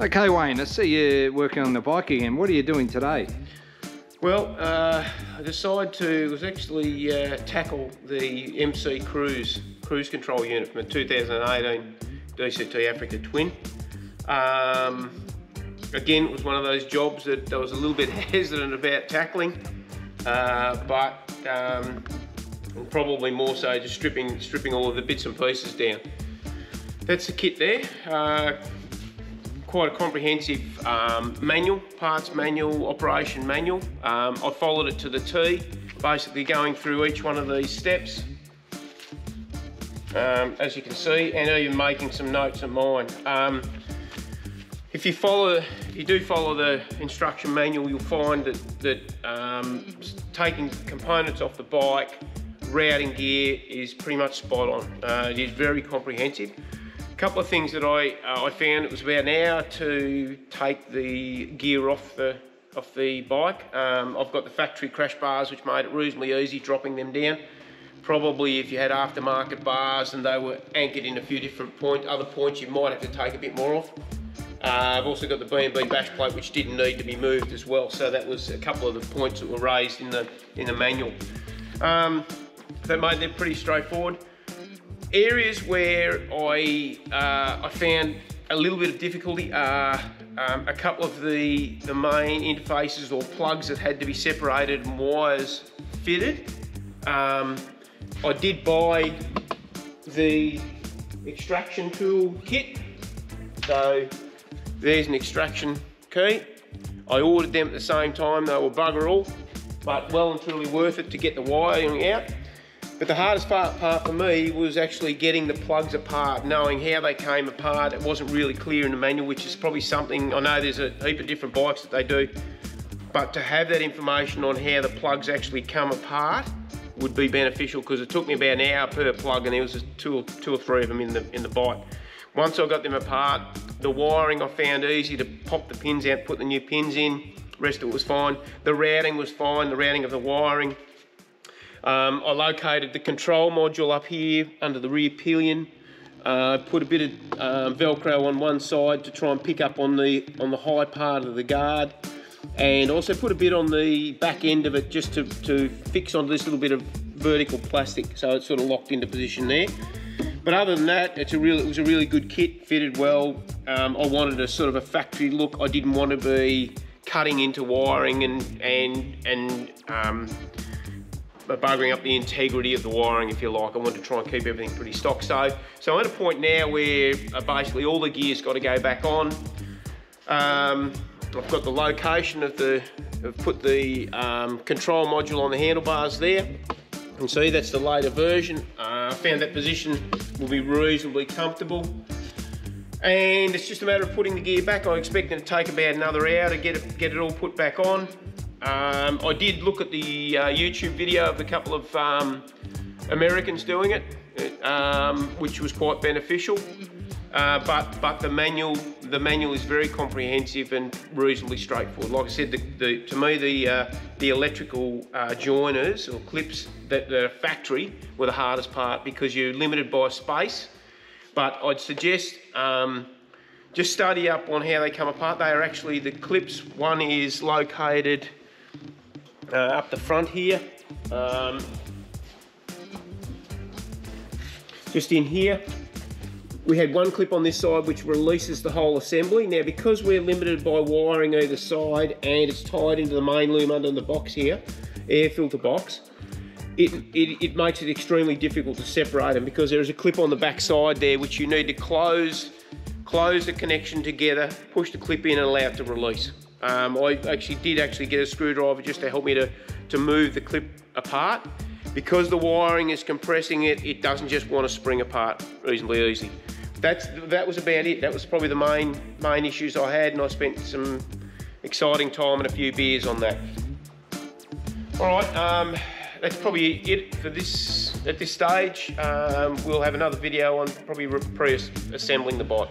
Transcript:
Okay, Wayne, I see you working on the bike again. What are you doing today? Well, I decided to tackle the MCCRUISE cruise control unit from the 2018 DCT Africa Twin. Again, it was one of those jobs that I was a little bit hesitant about tackling, but probably more so just stripping all of the bits and pieces down. That's the kit there. Quite a comprehensive parts manual, operation manual. I followed it to the T, basically going through each one of these steps, as you can see, and even making some notes of mine. If you do follow the instruction manual, you'll find that taking components off the bike, routing gear is pretty much spot on. It is very comprehensive. A couple of things that I found, it was about an hour to take the gear off the bike. I've got the factory crash bars, which made it reasonably easy dropping them down. Probably if you had aftermarket bars and they were anchored in a few different other points, you might have to take a bit more off. I've also got the B&B bash plate, which didn't need to be moved as well. So that was a couple of the points that were raised in the manual. That made it pretty straightforward. Areas where I found a little bit of difficulty are a couple of the main interfaces or plugs that had to be separated and wires fitted. I did buy the extraction tool kit, so there's an extraction key. I ordered them at the same time. They were bugger all, but well and truly worth it to get the wiring out. But the hardest part for me was actually getting the plugs apart, knowing how they came apart. It wasn't really clear in the manual, which is probably something, I know there's a heap of different bikes that they do, but to have that information on how the plugs actually come apart would be beneficial, because it took me about an hour per plug and there was two or three of them in the bike. Once I got them apart, the wiring I found easy to pop the pins out, put the new pins in, the rest of it was fine. The routing was fine, the routing of the wiring. I located the control module up here under the rear pillion. Put a bit of Velcro on one side to try and pick up on the high part of the guard, and also put a bit on the back end of it just to fix onto this little bit of vertical plastic, so it's sort of locked into position there. But other than that, it was a really good kit, fitted well. I wanted a sort of a factory look. I didn't want to be cutting into wiring and buggering up the integrity of the wiring, if you like. I wanted to try and keep everything pretty stock. So I'm at a point now where basically all the gear's got to go back on. I've got the location I've put the control module on the handlebars there. You can see that's the later version. I found that position will be reasonably comfortable. And it's just a matter of putting the gear back. I expect it to take about another hour to get it all put back on. I did look at the YouTube video of a couple of Americans doing it, which was quite beneficial. But the manual is very comprehensive and reasonably straightforward. Like I said, to me the electrical joiners or clips that are factory were the hardest part, because you're limited by space. But I'd suggest just study up on how they come apart. They are actually the clips. One is located up the front here, just in here. We had one clip on this side which releases the whole assembly. Now, because we're limited by wiring either side and it's tied into the main loom under the box here, air filter box, it makes it extremely difficult to separate them, because there is a clip on the back side there which you need to close the connection together, push the clip in and allow it to release. I did get a screwdriver just to help me to move the clip apart. Because the wiring is compressing it, it doesn't just want to spring apart reasonably easy. That was about it. That was probably the main issues I had, and I spent some exciting time and a few beers on that. All right, that's probably it for this at this stage. We'll have another video on probably pre-assembling the bike.